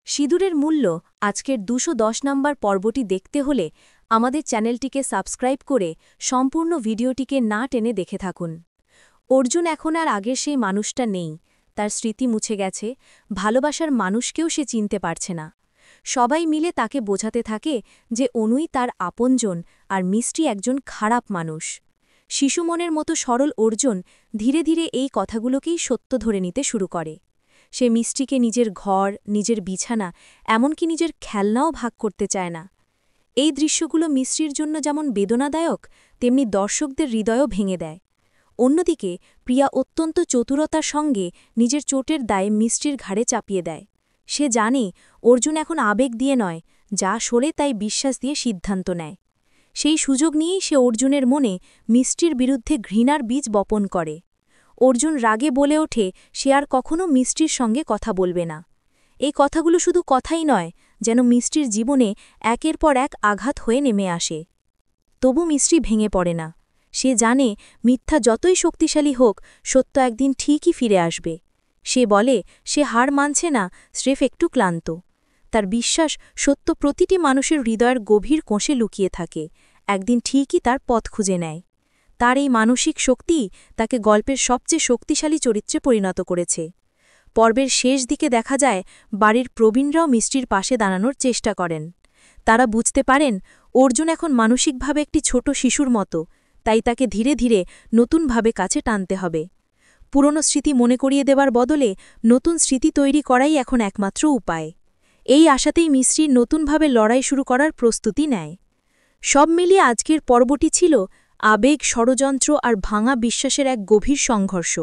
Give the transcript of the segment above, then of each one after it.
সিঁদুরের মূল্য আজকের ২১০ নম্বর পর্বটি দেখতে হলে আমাদের চ্যানেলটিকে সাবস্ক্রাইব করে সম্পূর্ণ ভিডিওটিকে না টেনে দেখে থাকুন। অর্জুন এখন আর আগের সেই মানুষটা নেই, তার স্মৃতি মুছে গেছে, ভালোবাসার মানুষকেও সে চিনতে পারছে না। সবাই মিলে তাকে বোঝাতে থাকে যে অনুই তার আপনজন আর মিষ্টি একজন খারাপ মানুষ। শিশুমনের মতো সরল অর্জুন ধীরে ধীরে এই কথাগুলোকেই সত্য ধরে নিতে শুরু করে। সে মিষ্টিকে নিজের ঘর, নিজের বিছানা, এমনকি নিজের খেলনাও ভাগ করতে চায় না। এই দৃশ্যগুলো মিষ্টির জন্য যেমন বেদনাদায়ক, তেমনি দর্শকদের হৃদয়ও ভেঙে দেয়। অন্যদিকে প্রিয়া অত্যন্ত চতুরতার সঙ্গে নিজের চোটের দায়ে মিষ্টির ঘাড়ে চাপিয়ে দেয়। সে জানে অর্জুন এখন আবেগ দিয়ে নয়, যা সরে তাই বিশ্বাস দিয়ে সিদ্ধান্ত নেয়। সেই সুযোগ নিয়েই সে অর্জুনের মনে মিষ্টির বিরুদ্ধে ঘৃণার বীজ বপন করে। অর্জুন রাগে বলে ওঠে সে আর কখনো মিষ্টির সঙ্গে কথা বলবে না। এই কথাগুলো শুধু কথাই নয়, যেন মিষ্টির জীবনে একের পর এক আঘাত হয়ে নেমে আসে। তবু মিষ্টি ভেঙে পড়ে না। সে জানে মিথ্যা যতই শক্তিশালী হোক, সত্য একদিন ঠিকই ফিরে আসবে। সে বলে সে হার মানছে না, স্রেফ একটু ক্লান্ত। তার বিশ্বাস সত্য প্রতিটি মানুষের হৃদয়ের গভীর কোষে লুকিয়ে থাকে, একদিন ঠিকই তার পথ খুঁজে নেয়। তার এই মানসিক শক্তি তাকে গল্পের সবচেয়ে শক্তিশালী চরিত্রে পরিণত করেছে। পর্বের শেষ দিকে দেখা যায় বাড়ির প্রবীণরাও মিষ্টির পাশে দাঁড়ানোর চেষ্টা করেন। তারা বুঝতে পারেন অর্জুন এখন মানসিকভাবে একটি ছোট শিশুর মতো, তাই তাকে ধীরে ধীরে নতুনভাবে কাছে টানতে হবে। পুরনো স্মৃতি মনে করিয়ে দেবার বদলে নতুন স্মৃতি তৈরি করাই এখন একমাত্র উপায়। এই আশাতেই মিষ্টির নতুনভাবে লড়াই শুরু করার প্রস্তুতি নেয়। সব মিলিয়ে আজকের পর্বটি ছিল আবেগ, ষড়যন্ত্র আর ভাঙা বিশ্বাসের এক গভীর সংঘর্ষ।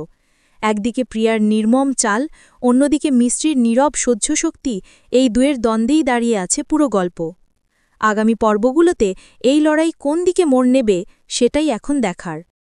একদিকে প্রিয়ার নির্মম চাল, অন্যদিকে মিষ্টির নীরব সহ্যশক্তি, এই দুয়ের দ্বন্দ্বেই দাঁড়িয়ে আছে পুরো গল্প। আগামী পর্বগুলোতে এই লড়াই কোন দিকে মোড় নেবে সেটাই এখন দেখার।